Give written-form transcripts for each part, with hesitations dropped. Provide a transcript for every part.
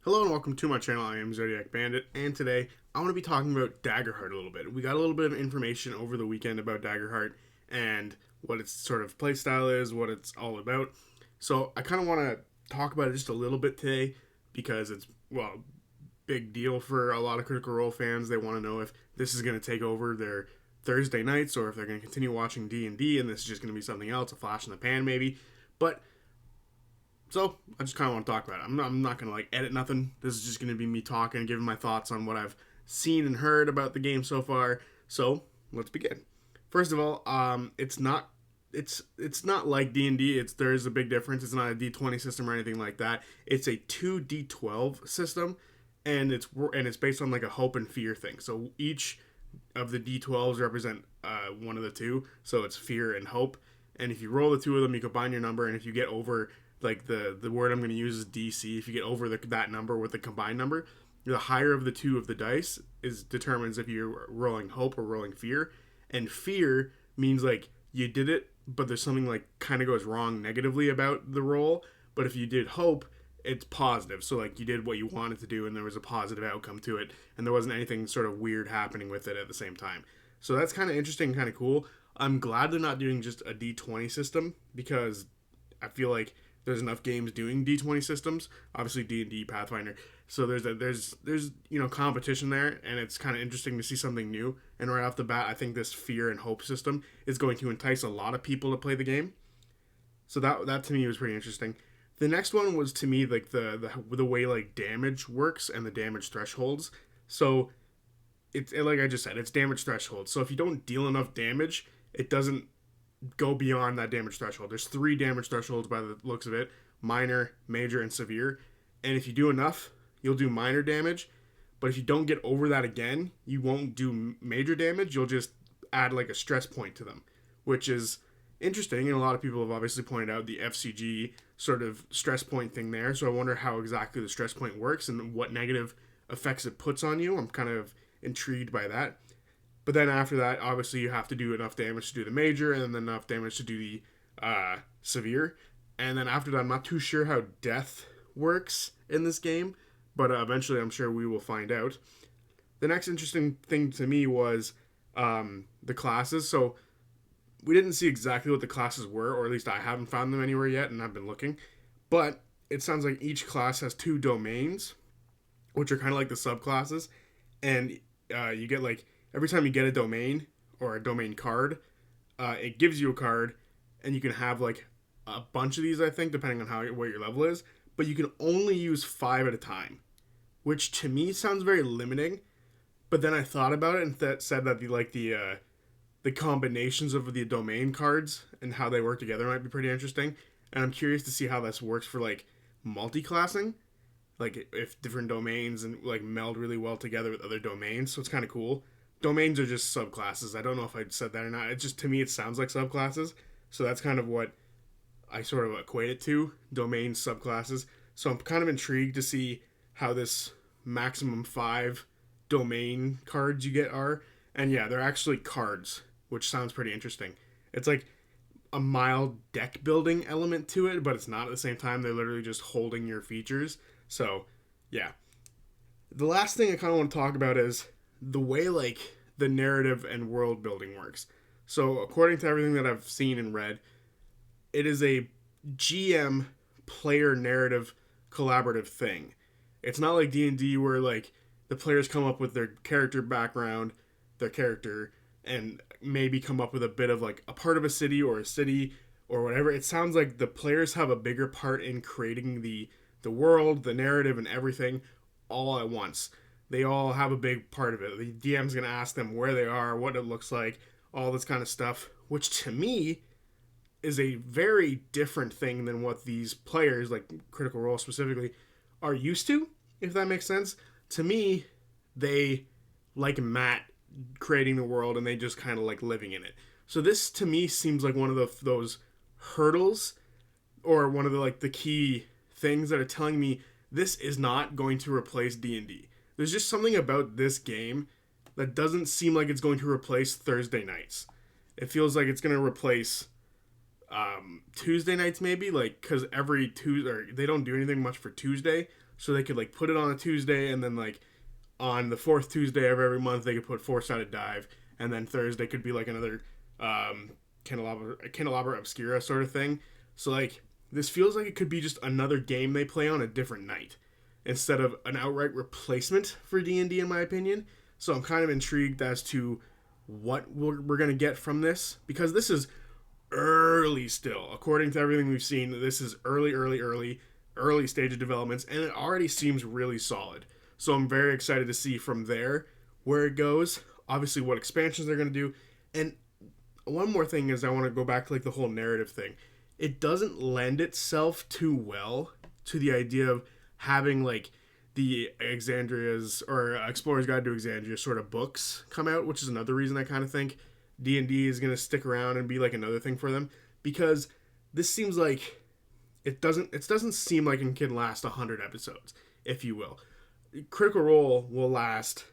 Hello and welcome to my channel. I am Zodiac Bandit, and today I want to be talking about Daggerheart a little bit. We got a little bit of information over the weekend about Daggerheart and what its sort of playstyle is, what it's all about. So I kind of want to talk about it just a little bit today because it's, well, big deal for a lot of Critical Role fans. They want to know if this is going to take over their Thursday nights or if they're going to continue watching D&D and this is just going to be something else, a flash in the pan maybe. But so I just kind of want to talk about it. I'm not going to edit nothing. This is just going to be me talking, giving my thoughts on what I've seen and heard about the game so far. So let's begin. First of all, it's not like D&D. There is a big difference. It's not a D20 system or anything like that. It's a 2D12 system, and it's based on like a hope and fear thing. So each of the D12s represent one of the two. So it's fear and hope. And if you roll the two of them, you combine your number, and if you get over the word I'm going to use is DC. If you get over that number with the combined number, the higher of the two of the dice determines if you're rolling hope or rolling fear. And fear means you did it, but there's something kind of goes wrong negatively about the roll. But if you did hope, it's positive. So you did what you wanted to do, and there was a positive outcome to it, and there wasn't anything sort of weird happening with it at the same time. So that's kind of interesting, kind of cool. I'm glad they're not doing just a D20 system because I feel like there's enough games doing D20 systems. Obviously D&D, Pathfinder. So there's competition there, and it's kind of interesting to see something new. And right off the bat, I think this fear and hope system is going to entice a lot of people to play the game. So that to me was pretty interesting. The next one was to me the way damage works and the damage thresholds. So it's like I just said, it's damage thresholds. So if you don't deal enough damage, it doesn't go beyond that damage threshold. There's 3 damage thresholds by the looks of it: minor, major, and severe. And if you do enough, you'll do minor damage. But if you don't get over that again, you won't do major damage. You'll just add a stress point to them, which is interesting. And a lot of people have obviously pointed out the FCG sort of stress point thing there. So I wonder how exactly the stress point works and what negative effects it puts on you. I'm kind of intrigued by that. But then after that, obviously you have to do enough damage to do the major, and then enough damage to do the severe. And then after that, I'm not too sure how death works in this game, but eventually I'm sure we will find out. The next interesting thing to me was the classes. So we didn't see exactly what the classes were, or at least I haven't found them anywhere yet, and I've been looking. But it sounds like each class has 2 domains, which are kind of like the subclasses. And you get every time you get a domain or a domain card, it gives you a card, and you can have a bunch of these, I think, depending on what your level is. But you can only use 5 at a time, which to me sounds very limiting. But then I thought about it and said that the combinations of the domain cards and how they work together might be pretty interesting. And I'm curious to see how this works for multi-classing, if different domains and meld really well together with other domains. So it's kind of cool. Domains are just subclasses. I don't know if I said that or not. It just, to me, it sounds like subclasses. So that's kind of what I sort of equate it to, domains, subclasses. So I'm kind of intrigued to see how this maximum 5 domain cards you get are. And yeah, they're actually cards, which sounds pretty interesting. It's a mild deck building element to it, but it's not at the same time. They're literally just holding your features. So yeah. The last thing I kind of want to talk about is the way the narrative and world building works. So according to everything that I've seen and read, it is a GM player narrative collaborative thing. It's not like D&D where the players come up with their character background, their character, and maybe come up with a bit of a part of a city or whatever. It sounds like the players have a bigger part in creating the world, the narrative, and everything all at once. They all have a big part of it. The DM's going to ask them where they are, what it looks like, all this kind of stuff, which to me is a very different thing than what these players, Critical Role specifically, are used to, if that makes sense. To me, they Matt creating the world, and they just kind of living in it. So this, to me, seems like one of those hurdles, or one of the key things that are telling me this is not going to replace D&D. There's just something about this game that doesn't seem like it's going to replace Thursday nights. It feels like it's going to replace Tuesday nights maybe, because every Tuesday, they don't do anything much for Tuesday. so they could like put it on a Tuesday, and then like on the fourth Tuesday of every month they could put four-sided dive, and then Thursday could be like another candelabra obscura sort of thing. So like this feels like it could be just another game they play on a different night instead of an outright replacement for D&D in my opinion. So I'm kind of intrigued as to what we're going to get from this, because this is early still. According to everything we've seen, this is early stage of developments, and it already seems really solid. So I'm very excited to see from there where it goes. Obviously, what expansions they're going to do. And one more thing is I want to go back to like the whole narrative thing. It doesn't lend itself too well to the idea of having like the Exandria's or Explorer's Guide to Exandria sort of books come out, which is another reason I kind of think D&D is going to stick around and be like another thing for them, because this seems like it doesn't seem like it can last 100 episodes, if you will. Critical Role will last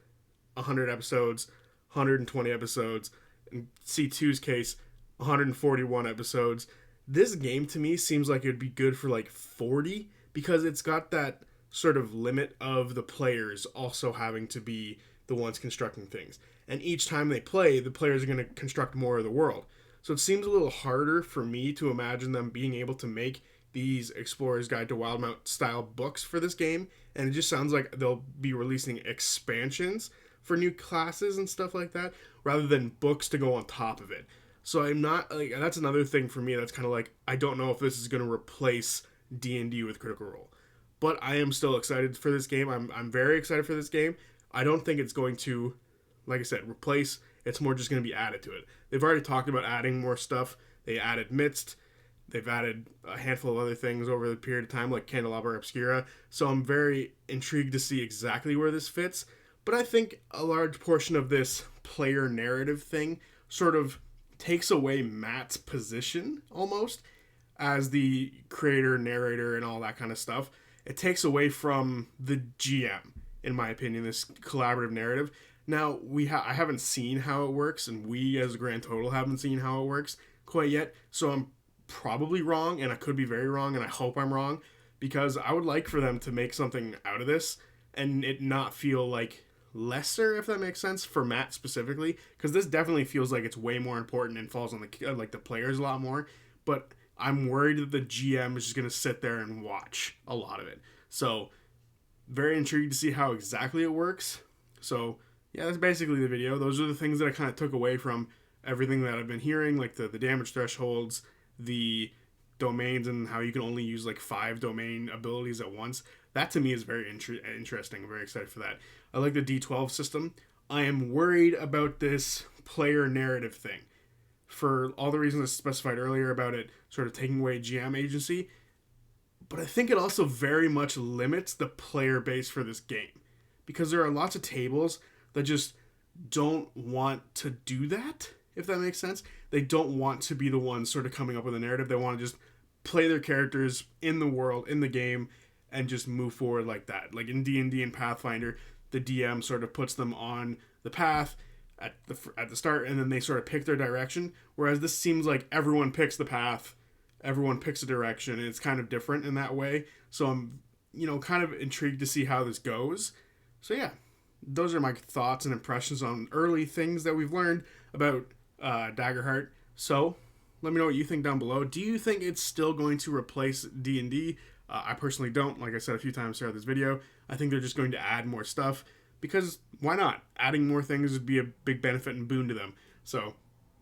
100 episodes, 120 episodes. In C2's case, 141 episodes. This game to me seems like it would be good for like 40, because it's got that sort of limit of the players also having to be the ones constructing things. And each time they play, the players are going to construct more of the world. So it seems a little harder for me to imagine them being able to make these Explorer's Guide to Wildemount style books for this game. And it just sounds like they'll be releasing expansions for new classes and stuff like that, rather than books to go on top of it. So I'm not like, that's another thing for me that's kind of like, I don't know if this is going to replace D&D with Critical Role. But I am still excited for this game. I'm very excited for this game. I don't think it's going to, like I said, replace. It's more just going to be added to it. They've already talked about adding more stuff. They added Midst. They've added a handful of other things over the period of time, like Candelabra Obscura. So I'm very intrigued to see exactly where this fits. But I think a large portion of this player narrative thing sort of takes away Matt's position, almost, as the creator, narrator, and all that kind of stuff. It takes away from the GM, in my opinion, this collaborative narrative. Now, I haven't seen how it works, and we as a grand total haven't seen how it works quite yet, so I'm probably wrong, and I could be very wrong, and I hope I'm wrong, because I would like for them to make something out of this, and it not feel like lesser, if that makes sense, for Matt specifically, because this definitely feels like it's way more important and falls on the players a lot more, but I'm worried that the GM is just going to sit there and watch a lot of it. So, very intrigued to see how exactly it works. So, yeah, that's basically the video. Those are the things that I kind of took away from everything that I've been hearing, like the damage thresholds, the domains, and how you can only use like 5 domain abilities at once. That to me is very interesting. I'm very excited for that. I like the D12 system. I am worried about this player narrative thing, for all the reasons I specified earlier about it sort of taking away GM agency. But I think it also very much limits the player base for this game, because there are lots of tables that just don't want to do that, if that makes sense. They don't want to be the ones sort of coming up with a narrative. They want to just play their characters in the world, in the game, and just move forward like that. Like in D&D and Pathfinder, the DM sort of puts them on the path at the start, and then they sort of pick their direction. Whereas this seems like everyone picks the path, everyone picks a direction, and it's kind of different in that way. So I'm, kind of intrigued to see how this goes. So yeah, those are my thoughts and impressions on early things that we've learned about Daggerheart. So let me know what you think down below. Do you think it's still going to replace D&D? I personally don't. Like I said a few times throughout this video, I think they're just going to add more stuff, because why not? Adding more things would be a big benefit and boon to them. So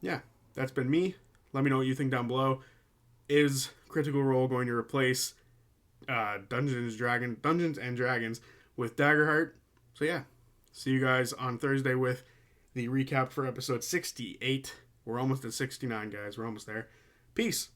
yeah, that's been me. Let me know what you think down below. Is Critical Role going to replace Dungeons and Dragons with Daggerheart? So yeah, see you guys on Thursday with the recap for episode 68. We're almost at 69, guys. We're almost there. Peace.